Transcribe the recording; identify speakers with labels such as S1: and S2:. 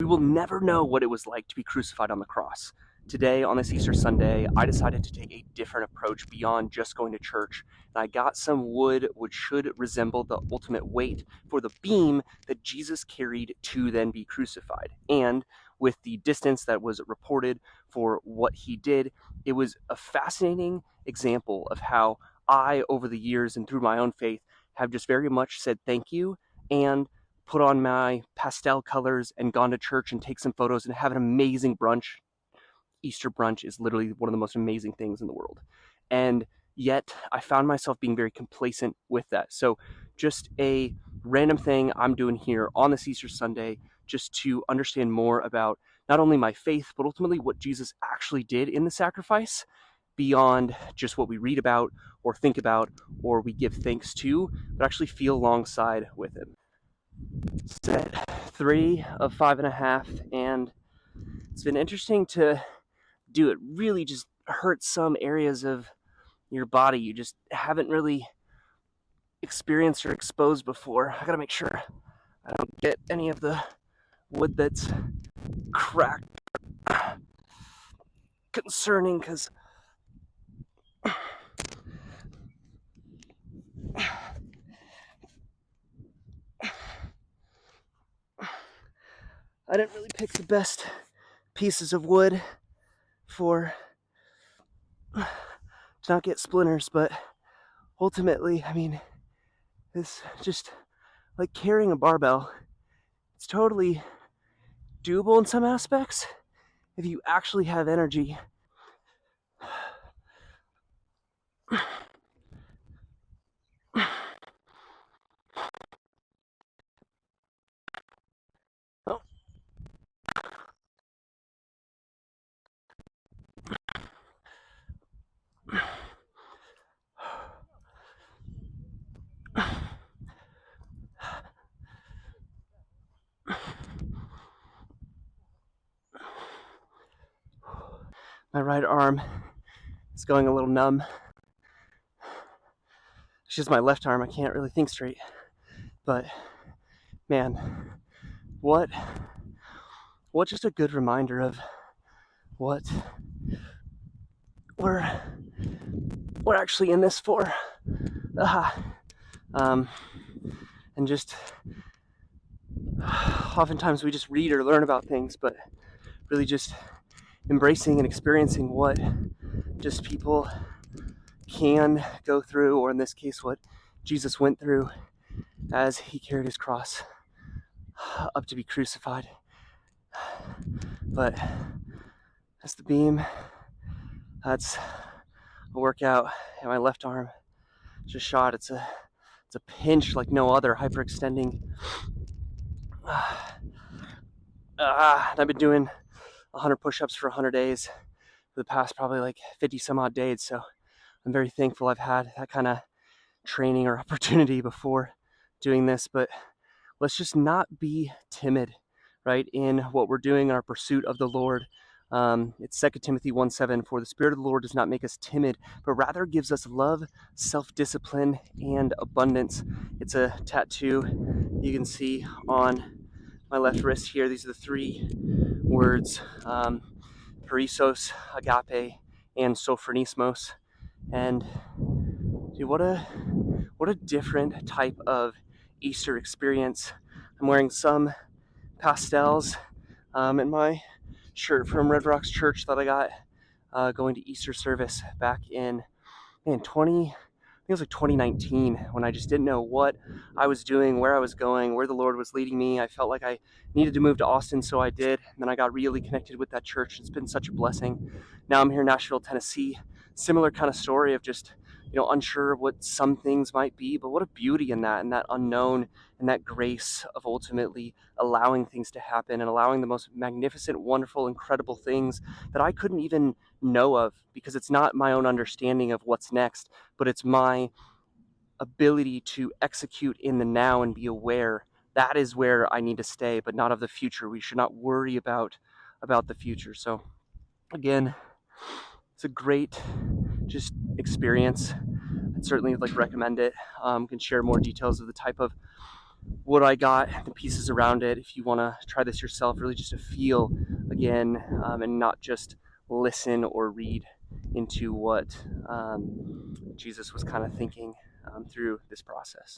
S1: will never know what it was like to be crucified on the cross. Today, on this Easter Sunday, I decided to take a different approach beyond just going to church. And I got some wood which should resemble the ultimate weight for the beam that Jesus carried to then be crucified. And with the distance that was reported for what he did, it was a fascinating example of how I, over the years and through my own faith, have just very much said thank you and put on my pastel colors and gone to church and take some photos and have an amazing brunch. Easter brunch is literally one of the most amazing things in the world. And yet I found myself being very complacent with that. So just a random thing I'm doing here on this Easter Sunday, just to understand more about not only my faith, but ultimately what Jesus actually did in the sacrifice beyond just what we read about or think about or we give thanks to, but actually feel alongside with him. Set 3 of 5.5, and it's been interesting to do it. Really just hurts some areas of your body you just haven't really experienced or exposed before. I gotta make sure I don't get any of the wood that's cracked. Concerning, because I didn't really pick the best pieces of wood for to not get splinters, but ultimately, I mean, it's just like carrying a barbell. It's totally doable in some aspects if you actually have energy. Oh. My right arm is going a little numb. It's just my left arm. I can't really think straight. But man, what just a good reminder of what we're actually in this for. And just oftentimes we just read or learn about things, but really just embracing and experiencing what just people can go through, or in this case, what Jesus went through as he carried his cross up to be crucified. But that's the beam. That's a workout, and my left arm just shot. It's a pinch like no other, hyperextending. And I've been doing 100 push-ups for 100 days for the past probably like 50 some odd days. So I'm very thankful I've had that kind of training or opportunity before doing this. But let's just not be timid, right, in what we're doing in our pursuit of the Lord. It's 2 Timothy 1:7, for the Spirit of the Lord does not make us timid, but rather gives us love, self-discipline, and abundance. It's a tattoo you can see on my left wrist here. These are the 3 words, perisos, agape, and sophronismos. And dude, what a different type of Easter experience. I'm wearing some pastels in my shirt from Red Rocks Church that I got going to Easter service back in 20, I think it was like 2019, when I just didn't know what I was doing, where I was going, where the Lord was leading me. I felt like I needed to move to Austin, so I did. And then I got really connected with that church. It's been such a blessing. Now I'm here in Nashville, Tennessee. Similar kind of story of just, unsure of what some things might be, but what a beauty in that, and that unknown, and that grace of ultimately allowing things to happen and allowing the most magnificent, wonderful, incredible things that I couldn't even know of, because it's not my own understanding of what's next, but it's my ability to execute in the now and be aware. That is where I need to stay, but not of the future. We should not worry about the future. So again, it's a great just experience. I'd certainly recommend it. Can share more details of the type of what I got, the pieces around it. If you want to try this yourself, really just to feel again, and not just listen or read into what Jesus was kind of thinking through this process.